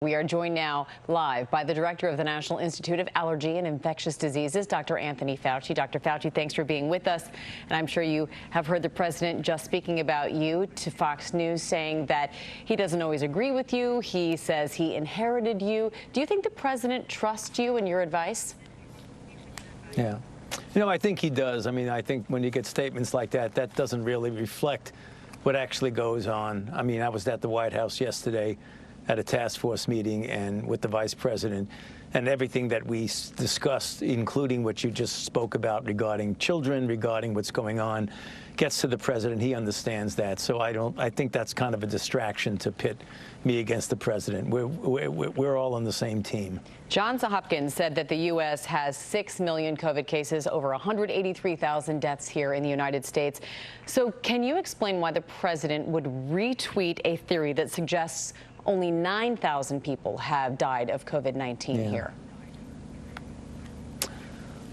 We are joined now live by the director of the National Institute of Allergy and Infectious Diseases, Dr. Anthony Fauci. Dr. Fauci, thanks for being with us. And I'm sure you have heard the president just speaking about you to Fox News, saying that he doesn't always agree with you. He says he inherited you. Do you think the president trusts you and your advice? Yeah. You know, I think he does. I mean, I think when you get statements like that, that doesn't really reflect what actually goes on. I mean, I was at the White House yesterday at a task force meeting and with the vice president, and everything that we discussed, including what you just spoke about regarding children, regarding what's going on, gets to the president. He understands that. So I think that's kind of a distraction to pit me against the president. We're all on the same team. Johns Hopkins said that the U.S. has 6 million COVID cases, over 183,000 deaths here in the United States. So can you explain why the president would retweet a theory that suggests only 9,000 people have died of COVID-19 here?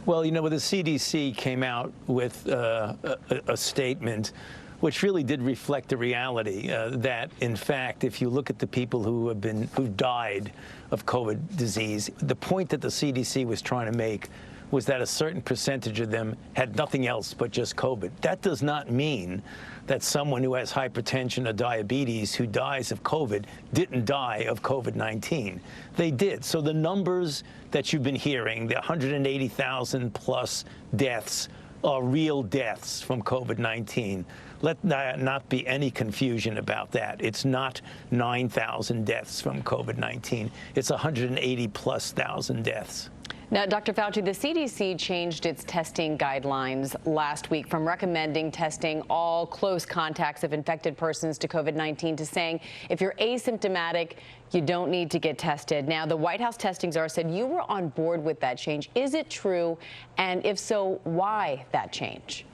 Well, you know, the CDC came out with a statement which really did reflect the reality that, in fact, if you look at the people who died of COVID disease, the point that the CDC was trying to make was that a certain percentage of them had nothing else but just COVID. That does not mean that someone who has hypertension or diabetes who dies of COVID didn't die of COVID-19. They did. So the numbers that you've been hearing, the 180,000 plus deaths, are real deaths from COVID-19. Let not be any confusion about that. It's not 9,000 deaths from COVID-19. It's 180 plus thousand deaths. Now, Dr. Fauci, the CDC changed its testing guidelines last week from recommending testing all close contacts of infected persons to COVID-19 to saying if you're asymptomatic, you don't need to get tested. Now, the White House testing czar said you were on board with that change. Is it true? And if so, why that change?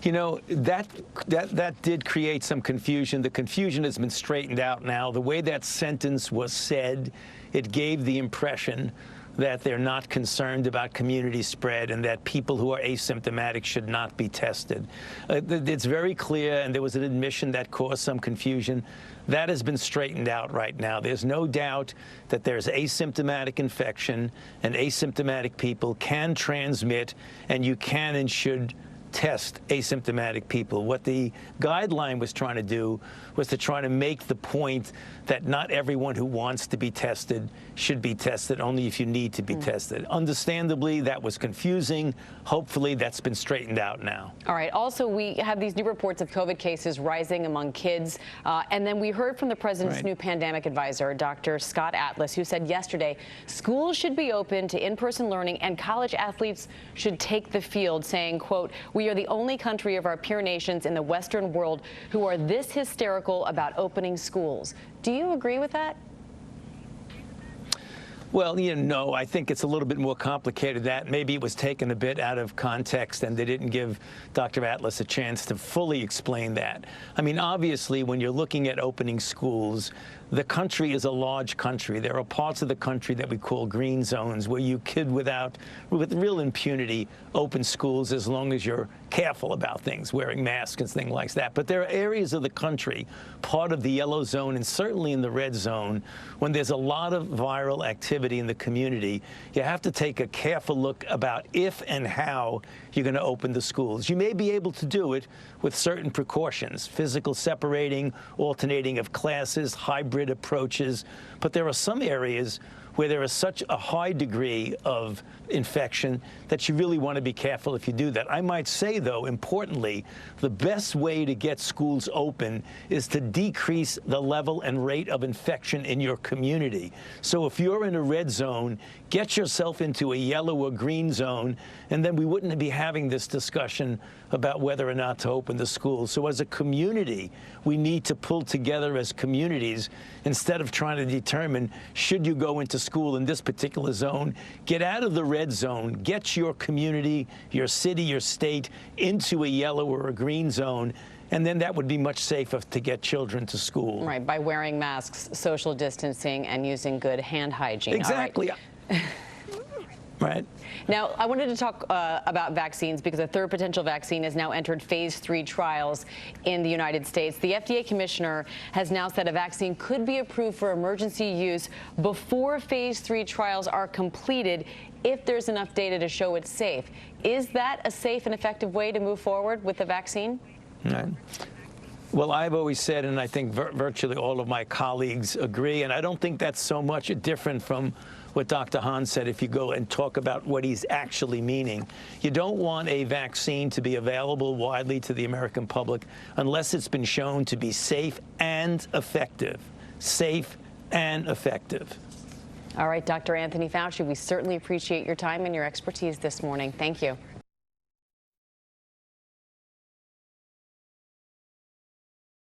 You know, that did create some confusion. The confusion has been straightened out now. The way that sentence was said, it gave the impression that they're not concerned about community spread and that people who are asymptomatic should not be tested. It's very clear, and there was an admission that caused some confusion. That has been straightened out right now. There's no doubt that there's asymptomatic infection, and asymptomatic people can transmit, and you can and should test asymptomatic people. What the guideline was trying to do was to try to make the point that not everyone who wants to be tested should be tested, only if you need to be tested. Understandably, that was confusing. Hopefully, that's been straightened out now. All right. Also, we have these new reports of COVID cases rising among kids. And then we heard from the president's new pandemic advisor, Dr. Scott Atlas, who said yesterday schools should be open to in-person learning and college athletes should take the field, saying, quote, "We are the only country of our peer nations in the Western world who are this hysterical about opening schools." Do you agree with that? Well, you know, I think it's a little bit more complicated than that. Maybe it was taken a bit out of context and they didn't give Dr. Atlas a chance to fully explain that. I mean, obviously, when you're looking at opening schools, the country is a large country. There are parts of the country that we call green zones where you could, with real impunity, open schools as long as you're careful about things, wearing masks and things like that. But there are areas of the country, part of the yellow zone and certainly in the red zone, when there's a lot of viral activity in the community, you have to take a careful look about if and how you're going to open the schools. You may be able to do it with certain precautions, physical separating, alternating of classes, hybrid approaches, but there are some areas where there is such a high degree of infection that you really want to be careful if you do that. I might say, though, importantly, the best way to get schools open is to decrease the level and rate of infection in your community. So if you're in a red zone, get yourself into a yellow or green zone, and then we wouldn't be having this discussion about whether or not to open the schools. So as a community, we need to pull together as communities instead of trying to determine, should you go into school in this particular zone? Get out of the red zone, get your community, your city, your state into a yellow or a green zone, and then that would be much safer to get children to school. Right, by wearing masks, social distancing, and using good hand hygiene. Exactly. All right. Right. Now, I wanted to talk about vaccines because a third potential vaccine has now entered phase 3 trials in the United States. The FDA commissioner has now said a vaccine could be approved for emergency use before phase 3 trials are completed if there's enough data to show it's safe. Is that a safe and effective way to move forward with the vaccine? Right. Well, I've always said, and I think virtually all of my colleagues agree, and I don't think that's so much different from what Dr. Hahn said if you go and talk about what he's actually meaning. You don't want a vaccine to be available widely to the American public unless it's been shown to be safe and effective. Safe and effective. All right, Dr. Anthony Fauci, we certainly appreciate your time and your expertise this morning. Thank you.